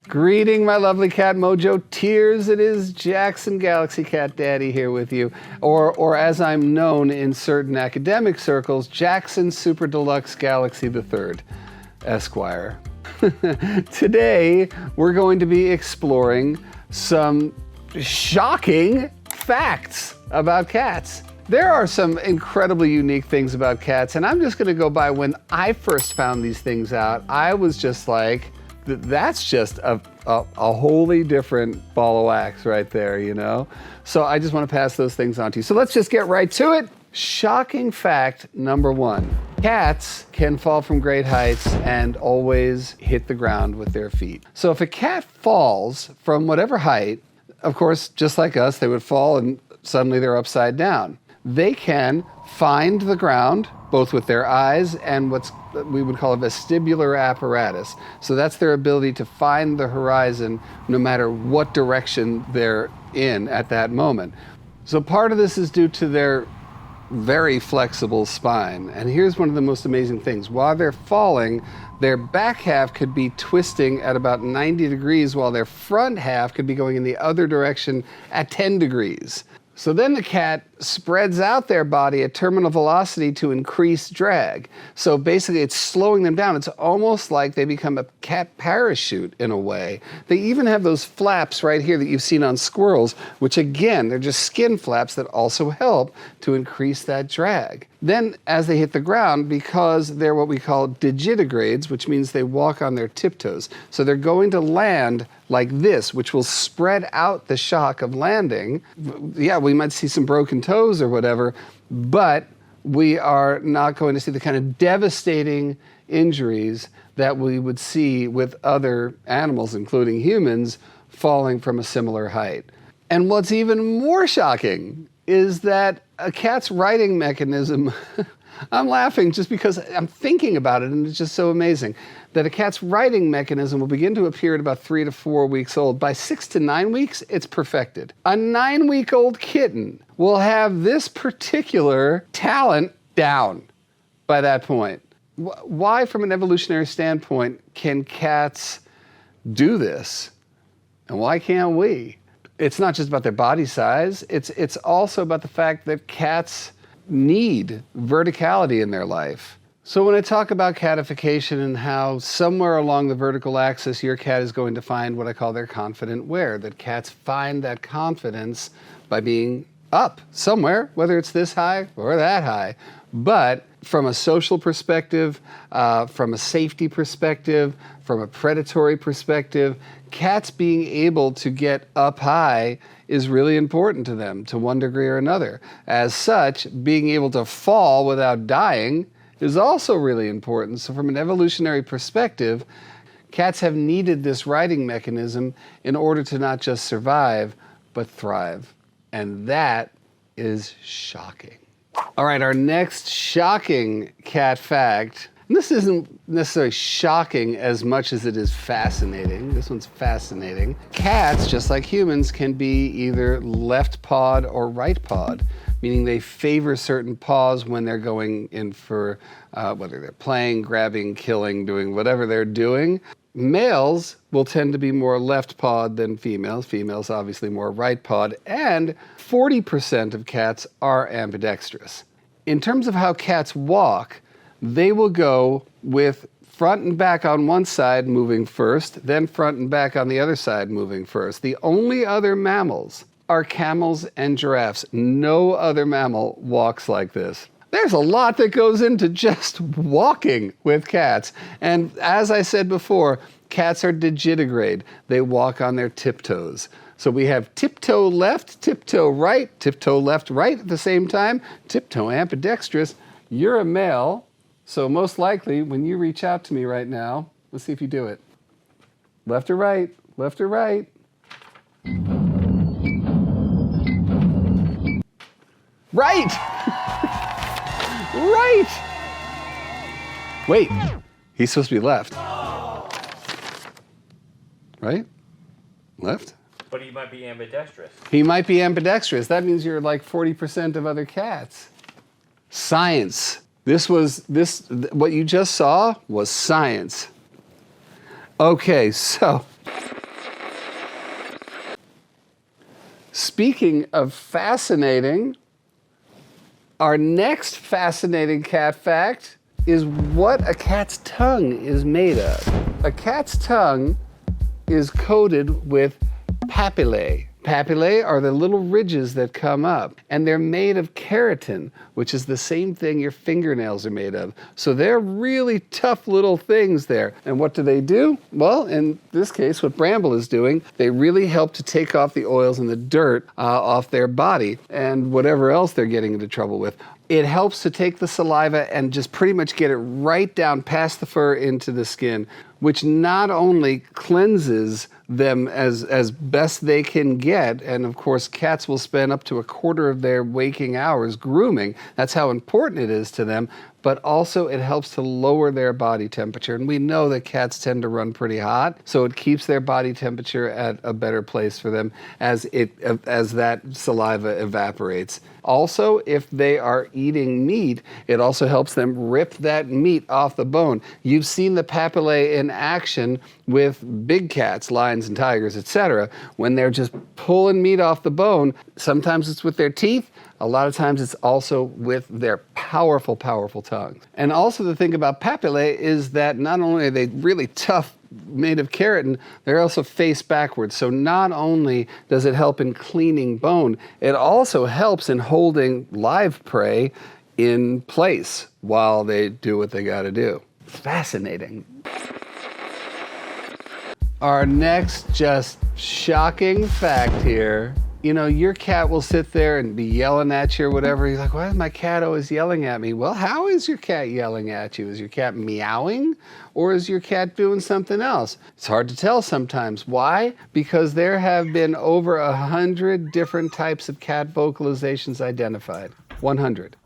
Greeting my lovely cat mojo tears. It is Jackson Galaxy Cat Daddy here with you, or as I'm known in certain academic circles, Jackson Super Deluxe Galaxy III, Esquire. Today, we're going to be exploring some shocking facts about cats. There are some incredibly unique things about cats, and I'm just going to go by when I first found these things out. I was just like, that's just a wholly different ball of wax right there, you know? So I just want to pass those things on to you. So let's just get right to it. Shocking fact number one. Cats can fall from great heights and always hit the ground with their feet. So if a cat falls from whatever height, of course, just like us, they would fall and suddenly they're upside down. They can find the ground both with their eyes and what we would call a vestibular apparatus. So that's their ability to find the horizon no matter what direction they're in at that moment. So part of this is due to their very flexible spine. And here's one of the most amazing things. While they're falling, their back half could be twisting at about 90 degrees while their front half could be going in the other direction at 10 degrees. So then the cat spreads out their body at terminal velocity to increase drag. So basically it's slowing them down. It's almost like they become a cat parachute in a way. They even have those flaps right here that you've seen on squirrels, which again, they're just skin flaps that also help to increase that drag. Then as they hit the ground, because they're what we call digitigrades, which means they walk on their tiptoes. So they're going to land like this, which will spread out the shock of landing. Yeah, we might see some broken toes or whatever, but we are not going to see the kind of devastating injuries that we would see with other animals, including humans, falling from a similar height. And what's even more shocking is that a cat's righting mechanism, I'm laughing just because I'm thinking about it and it's just so amazing, that a cat's righting mechanism will begin to appear at about 3 to 4 weeks old. By 6 to 9 weeks, it's perfected. A 9-week-old kitten will have this particular talent down by that point. Why, from an evolutionary standpoint, can cats do this? And why can't we? It's not just about their body size, it's also about the fact that cats need verticality in their life. So when I talk about catification and how somewhere along the vertical axis your cat is going to find what I call their confident wear, that cats find that confidence by being up somewhere, whether it's this high or that high. But from a social perspective, from a safety perspective, from a predatory perspective, cats being able to get up high is really important to them to one degree or another. As such, being able to fall without dying is also really important. So from an evolutionary perspective, cats have needed this righting mechanism in order to not just survive, but thrive. And that is shocking. All right, our next shocking cat fact, and this isn't necessarily shocking as much as it is fascinating. This one's fascinating. Cats, just like humans, can be either left-pawed or right-pawed, meaning they favor certain paws when they're going in for whether they're playing, grabbing, killing, doing whatever they're doing. Males will tend to be more left-pawed than females. Females obviously more right-pawed, and 40% of cats are ambidextrous. In terms of how cats walk, they will go with front and back on one side moving first, then front and back on the other side moving first. The only other mammals are camels and giraffes. No other mammal walks like this. There's a lot that goes into just walking with cats. And as I said before, cats are digitigrade. They walk on their tiptoes. So we have tiptoe left, tiptoe right, tiptoe left, right at the same time, tiptoe ambidextrous. You're a male, so most likely when you reach out to me right now, let's see if you do it. Left or right, left or right. Right! Right! Wait, he's supposed to be left. Right? Left? But he might be ambidextrous. He might be ambidextrous. That means you're like 40% of other cats. Science. What you just saw was science. Okay, so Speaking of fascinating, our next fascinating cat fact is what a cat's tongue is made of. A cat's tongue is coated with papillae. Papillae are the little ridges that come up, and they're made of keratin, which is the same thing your fingernails are made of. So they're really tough little things there. And what do? Well, in this case, what Bramble is doing, they really help to take off the oils and the dirt off their body and whatever else they're getting into trouble with. It helps to take the saliva and just pretty much get it right down past the fur into the skin, which not only cleanses them as best they can get, and of course cats will spend up to a quarter of their waking hours grooming. That's how important it is to them, but also it helps to lower their body temperature. And we know that cats tend to run pretty hot, so it keeps their body temperature at a better place for them as that saliva evaporates. Also, if they are eating meat, it also helps them rip that meat off the bone. You've seen the papillae in action with big cats, lions and tigers, etc. When they're just pulling meat off the bone, sometimes it's with their teeth, a lot of times it's also with their powerful, powerful tongues. And also the thing about papillae is that not only are they really tough, made of keratin, they're also face backwards. So not only does it help in cleaning bone, it also helps in holding live prey in place while they do what they got to do. Fascinating. Our next just shocking fact here. You know, your cat will sit there and be yelling at you or whatever. You're like, why is my cat always yelling at me? Well, how is your cat yelling at you? Is your cat meowing or is your cat doing something else? It's hard to tell sometimes. Why? Because there have been over 100 different types of cat vocalizations identified. 100.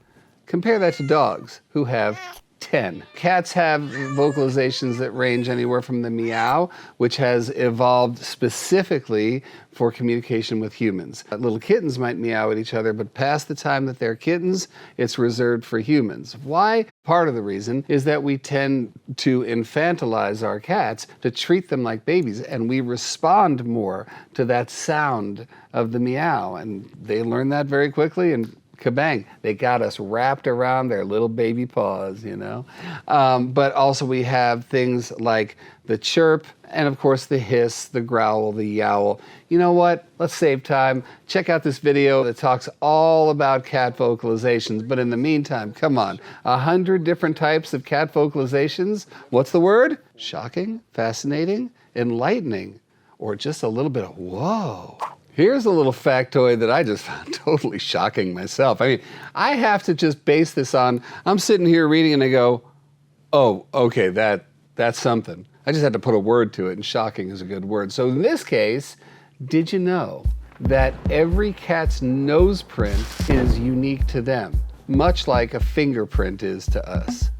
Compare that to dogs, who have 10. Cats have vocalizations that range anywhere from the meow, which has evolved specifically for communication with humans. Little kittens might meow at each other, but past the time that they're kittens, it's reserved for humans. Why? Part of the reason is that we tend to infantilize our cats, to treat them like babies, and we respond more to that sound of the meow, and they learn that very quickly, and kabang, they got us wrapped around their little baby paws, you know. But also we have things like the chirp, and of course the hiss, the growl, the yowl. You know what? Let's save time. Check out this video that talks all about cat vocalizations. But in the meantime, come on, 100 different types of cat vocalizations. What's the word? Shocking, fascinating, enlightening, or just a little bit of whoa. Here's a little factoid that I just found totally shocking myself. I mean, I have to just base this on, I'm sitting here reading and I go, oh, okay, that's something. I just had to put a word to it, and shocking is a good word. So in this case, did you know that every cat's nose print is unique to them, much like a fingerprint is to us?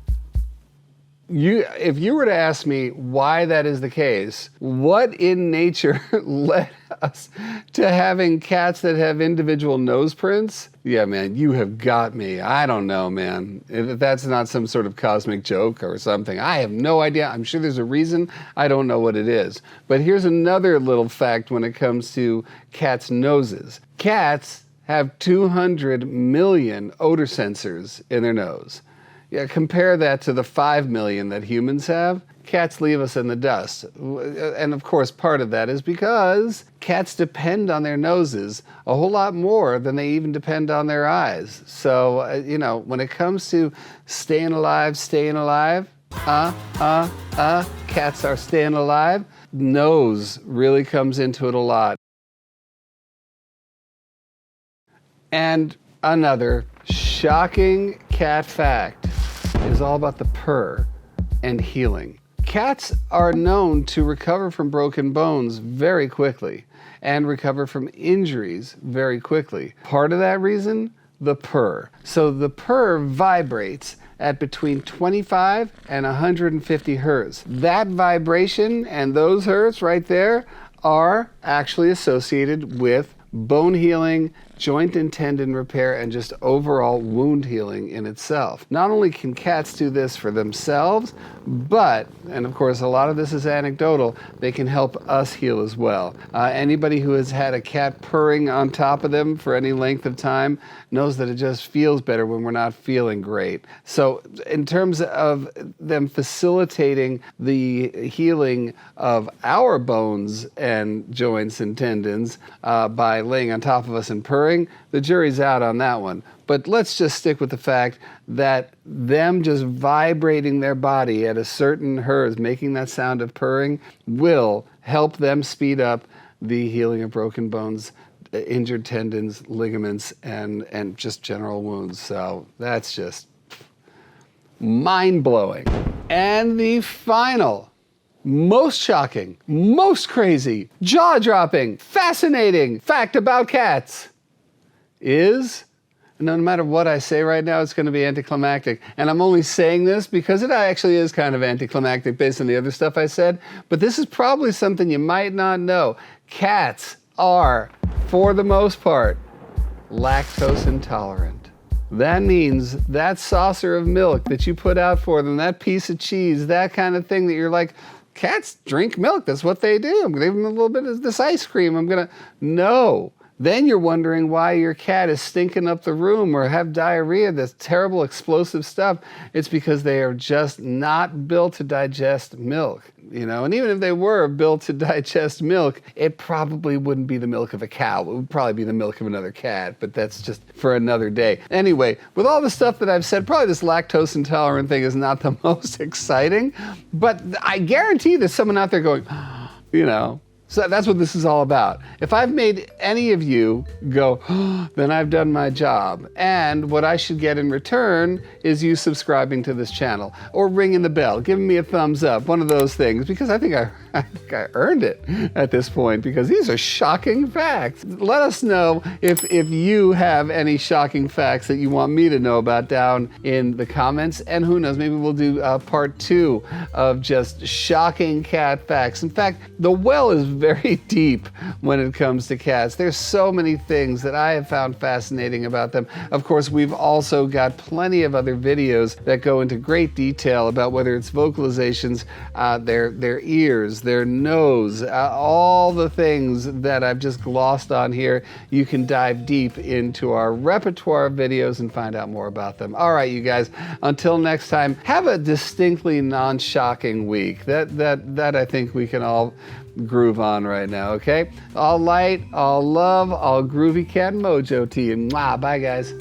If you were to ask me why that is the case, what in nature led us to having cats that have individual nose prints? Yeah, man, you have got me. I don't know, man. If that's not some sort of cosmic joke or something, I have no idea. I'm sure there's a reason. I don't know what it is. But here's another little fact when it comes to cats' noses. Cats have 200 million odor sensors in their nose. Yeah, compare that to the 5 million that humans have. Cats leave us in the dust. And of course, part of that is because cats depend on their noses a whole lot more than they even depend on their eyes. So, you know, when it comes to staying alive, cats are staying alive. Nose really comes into it a lot. And another shocking cat fact is all about the purr and healing. Cats are known to recover from broken bones very quickly and recover from injuries very quickly. Part of that reason, the purr. So the purr vibrates at between 25 and 150 hertz. That vibration and those hertz right there are actually associated with bone healing, joint and tendon repair, and just overall wound healing in itself. Not only can cats do this for themselves, but, and of course a lot of this is anecdotal, they can help us heal as well. Anybody who has had a cat purring on top of them for any length of time knows that it just feels better when we're not feeling great. So in terms of them facilitating the healing of our bones and joints and tendons by laying on top of us and purring, the jury's out on that one. But let's just stick with the fact that them just vibrating their body at a certain hertz, making that sound of purring, will help them speed up the healing of broken bones, injured tendons, ligaments, and just general wounds. So that's just mind-blowing. And the final, most shocking, most crazy, jaw-dropping, fascinating fact about cats is, no matter what I say right now, it's going to be anticlimactic. And I'm only saying this because it actually is kind of anticlimactic based on the other stuff I said. But this is probably something you might not know. Cats are, for the most part, lactose intolerant. That means that saucer of milk that you put out for them, that piece of cheese, that kind of thing that you're like, cats drink milk, that's what they do. I'm going to give them a little bit of this ice cream. No. Then you're wondering why your cat is stinking up the room or have diarrhea, this terrible explosive stuff. It's because they are just not built to digest milk. And even if they were built to digest milk, it probably wouldn't be the milk of a cow. It would probably be the milk of another cat, but that's just for another day. Anyway, with all the stuff that I've said, probably this lactose intolerant thing is not the most exciting, but I guarantee there's someone out there going, So that's what this is all about. If I've made any of you go, then I've done my job. And what I should get in return is you subscribing to this channel or ringing the bell, giving me a thumbs up, one of those things, because I think I earned it at this point, because these are shocking facts. Let us know if you have any shocking facts that you want me to know about down in the comments. And who knows, maybe we'll do part 2 of just shocking cat facts. In fact, the well is very deep when it comes to cats. There's so many things that I have found fascinating about them. Of course, we've also got plenty of other videos that go into great detail about whether it's vocalizations, their ears, their nose, all the things that I've just glossed on here. You can dive deep into our repertoire of videos and find out more about them. All right, you guys, until next time, have a distinctly non-shocking week. That I think we can all groove on right now, okay? All light, all love, all groovy cat mojo to you. Mwah, bye guys.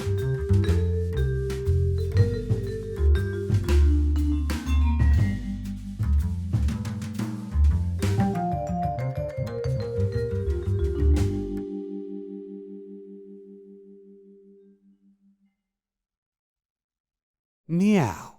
Meow.